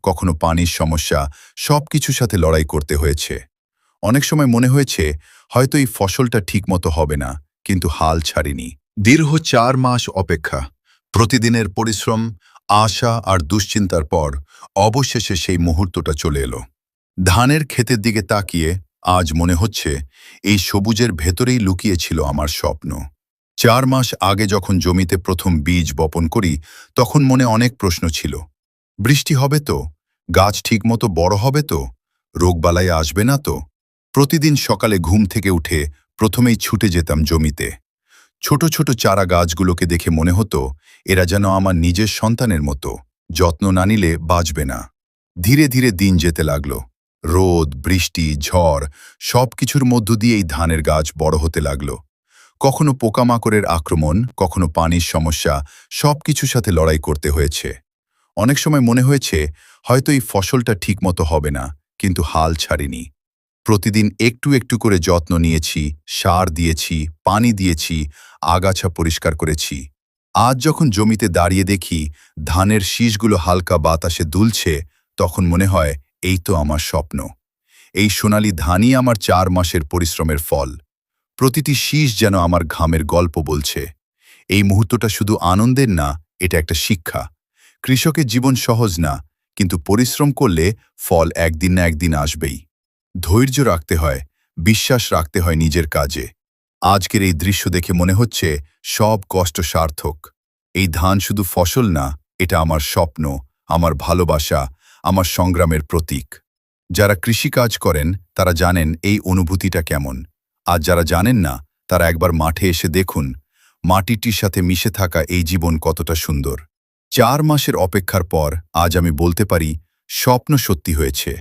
কখনো পানির সমস্যা, সবকিছুর সাথে লড়াই করতে হয়েছে। অনেক সময় মনে হয়েছে হয়তো এই ফসলটা ঠিকমতো হবে না, কিন্তু হাল ছাড়িনি। দীর্ঘ 4 মাস অপেক্ষা, প্রতিদিনের পরিশ্রম, আশা আর দুশ্চিন্তার পর অবশেষে সেই মুহূর্তটা চলে এলো। ধানের ক্ষেতের দিকে তাকিয়ে আজ মনে হচ্ছে এই সবুজের ভেতরেই লুকিয়ে ছিল আমার স্বপ্ন। 4 মাস আগে যখন জমিতে প্রথম বীজ বপন করি, তখন মনে অনেক প্রশ্ন ছিল। বৃষ্টি হবে তো? গাছ ঠিকমতো বড় হবে তো? রোগবালাই আসবে না তো? প্রতিদিন সকালে ঘুম থেকে উঠে প্রথমেই ছুটে যেতাম জমিতে। ছোট ছোট চারা গাছগুলোকে দেখে মনে হতো এরা যেন আমার নিজের সন্তানের মতো, যত্ন না নিলে বাঁচবে না। ধীরে ধীরে দিন যেতে লাগলো। রোদ, বৃষ্টি, ঝড় সবকিছুর মধ্য দিয়ে এই ধানের গাছ বড় হতে লাগলো। কখনো পোকামাকড়ের আক্রমণ, কখনো পানির সমস্যা, সবকিছুর সাথে লড়াই করতে হয়েছে। অনেক সময় মনে হয়েছে হয়তো এই ফসলটা ঠিকমতো হবে না, কিন্তু হাল ছাড়িনি। প্রতিদিন একটু একটু করে যত্ন নিয়েছি, সার দিয়েছি, পানি দিয়েছি, আগাছা পরিষ্কার করেছি। আজ যখন জমিতে দাঁড়িয়ে দেখি ধানের শীষগুলো হালকা বাতাসে দুলছে, তখন মনে হয় এই তো আমার স্বপ্ন। এই সোনালী ধানই আমার 4 মাসের পরিশ্রমের ফল। প্রতিটি শীষ যেন আমার ঘামের গল্প বলছে। এই মুহূর্তটা শুধু আনন্দের না, এটা একটা শিক্ষা। কৃষকের জীবন সহজ না, কিন্তু পরিশ্রম করলে ফল একদিন না একদিন আসবেই। ধৈর্য রাখতে হয়, বিশ্বাস রাখতে হয় নিজের কাজে। আজকের এই দৃশ্য দেখে মনে হচ্ছে সব কষ্ট সার্থক। এই ধান শুধু ফসল না, এটা আমার স্বপ্ন, আমার ভালোবাসা, আমার সংগ্রামের প্রতীক। যারা কৃষিকাজ করেন তারা জানেন এই অনুভূতিটা কেমন। আর যারা জানেন না, তারা একবার মাঠে এসে দেখুন মাটিটির সাথে মিশে থাকা এই জীবন কতটা সুন্দর। 4 মাসের অপেক্ষার পর আজ আমি বলতে পারি স্বপ্ন সত্যি হয়েছে।